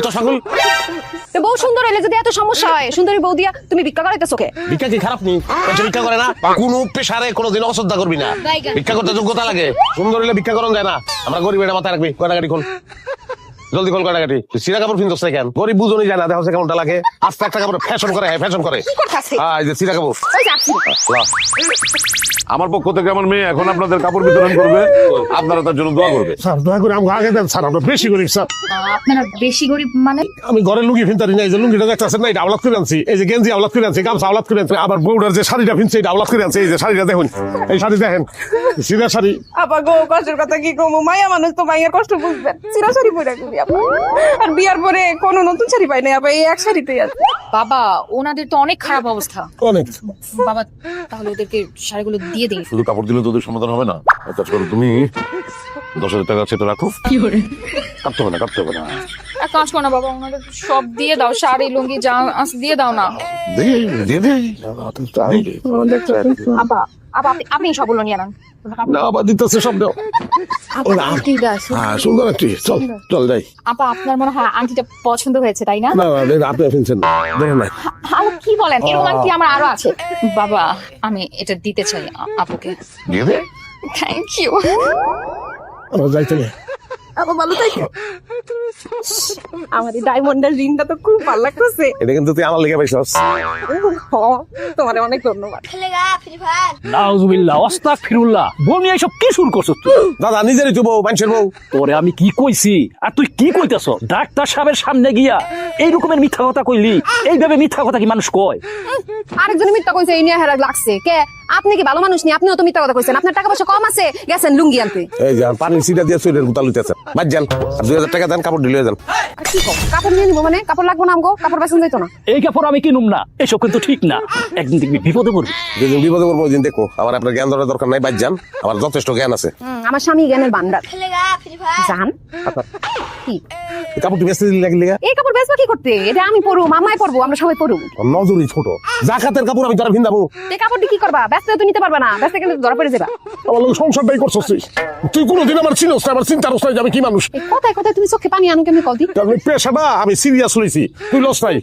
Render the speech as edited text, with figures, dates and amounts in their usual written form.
তো সকল বউ সুন্দর হইলে যদি এত সমস্যা হয়, সুন্দরী বউ দিয়া তুমি ভিক্ষা করাইতেছো কে? ভিক্ষা কি খারাপ নেই? ভিক্ষা করে না, কোনো পেশারে কোনোদিন অশ্রদ্ধা করবি না। ভিক্ষা করতে যোগ্যতা লাগে, সুন্দর হইলে ভিক্ষা করন যায় না। আমরা গরিব এটা মাথায় রাখবি। কয়টা গাড়ি খোল, জলদি খোল কয়টা গাড়ি। সিরা কাপড় কিনতেছ না কেন? গরিব বুঝনই যায় না, দেখো কেমনটা লাগে। আস্তে একটা কাপড় ফ্যাশন করে, ফ্যাশন করে। কি করতাছে? এই যে সিরা কাপড়। ওই যাচ্ছি। আমার পক্ষ থেকে আমার মেয়ে এখন আপনাদের কাপড় বিতরণ করবে, আপনারা তার জন্য দোয়া করবে। স্যার দয়া করে আমাকে আগে দেন স্যার, আমরা বেশি গরিব স্যার। আপনারা বেশি গরিব মানে? আমি ঘরে লুঙ্গি ফিনতারি না, এই যে লুঙ্গিটা দেখতেছেন না, এটা আওলাদ করে আনছি। এই যে গেঞ্জি আওলাদ করে আনছি, গামছা আওলাদ করে আনছি। আবার বউটার যে শাড়িটা ফিনছে এটা আওলাদ করে আনছি। এই যে শাড়িটা দেখুন, এই শাড়ি দেখেন, সিরা শাড়ি। আপা গো, কষ্টের কথা কি কমু, মায়া মানুষ তো মাইয়ার কষ্ট বুঝবেন। চিরা শাড়ি পরে করি আপা, আর বিয়ার পরে কোনো নতুন শাড়ি পাই নাই আপা, এই এক শাড়িতেই আছে। বাবা ওনাদের তো অনেক খারাপ অবস্থা। অনেক বাবা তাহলে ওদেরকে শাড়িগুলো দিয়ে দিন। শুধু কাপড় দিলে তো ওদের সমাধান হবে না। একটা করো, তুমি 10,000 টাকা সেটা রাখো। কাটতে হবে না, কাটতে হবে না। এক কাজ করো না বাবা, ওনাদের সব দিয়ে দাও, শাড়ি লুঙ্গি যা আছে দিয়ে দাও না। দিয়ে দে। আপা আপা আপনি সবগুলো নিয়ে নেন। না আবার দিতেছে সব দাও। হ্যাঁ সুন্দর একটি, চল চল যাই। আপা আপনার মনে হয় আংটিটা পছন্দ হয়েছে তাই না? না না আপনি ফিনছেন দেখেন না। আপা কি বলেন, এরকম আংটি আমার আরো আছে। বাবা আমি এটা দিতে চাই আপুকে। দিয়ে দে। Thank you. আমরা যাইতে না। আপা ভালো থাকো। আমার এই ডায়মন্ডের রিংটা তো খুব ভালো লাগতেছে। এটা কিন্তু তুই আমার লেগে পাইছস। তোমার অনেক ধন্যবাদ। নাউজুবিল্লাহ, আস্তাগফিরুল্লাহ। বউ নিয়ে এসব কি শুরু করছিস তুই? দাদা নিজেরই তো বউ, মানুষের বউ। তোরে আমি কি কইছি আর তুই কি কইতেছ? ডাক্তার সাহেবের সামনে গিয়া এই রকমের মিথ্যা কথা কইলি? এইভাবে মিথ্যা কথা কি মানুষ কয়? আরেকজন মিথ্যা কইছে, এই নিয়ে হেরা লাগছে কে? আপনি কি ভালো মানুষ নি? আপনিও তো মিথ্যা কথা কইছেন। আপনার টাকা পয়সা কম আছে, গেছেন লুঙ্গি আনতে। এই যে পানির সিটা দিয়ে চুলের গুতা লইতেছে। বাদ যান, আর 2000 টাকা দেন, কাপড় ঢিলে দেন। আর কি কম কাপড় নিয়ে নিবো মানে? কাপড় লাগবো না আমগো? কাপড় বেচন যাইতো না? এই কাপড় আমি কিনুম না, এসব কিন্তু ঠিক না। একদিন দেখবি বিপদে পড়বি। যেদিন বিপদে পড়বো ওই দিন দেখো। আমার আপনার জ্ঞান ধরার দরকার নাই, বাদ যান। আমার যথেষ্ট জ্ঞান আছে। আমার স্বামী জ্ঞানের ভান্ডার। জান কি এই কাপড়টি বেঁচতে দিলে লাগলে এই কাপড় বেচবা কি করতে? এটা আমি পরবো, মামাই পরবো, আমরা সবাই পরবো। নজরই ছোট। জাকাতের কাপড় আমি তারা ভিন্দাবো। এই কাপড়টি কি করবা? ব্যস্ত তো নিতে পারবা না, ব্যস্ত কিন্তু ধরা পড়ে যাবা। আমার লোক সংসারটাই করছস তুই। তুই কোনোদিন আমার চিনোস না, আমার চিন্তার অবস্থায় আমি কি মানুষ। এই কথায় কথায় তুমি চোখে পানি আনো কেমনি কল দি? আমি পেশাটা আমি সিরিয়াস লইছি, তুই লস নাই।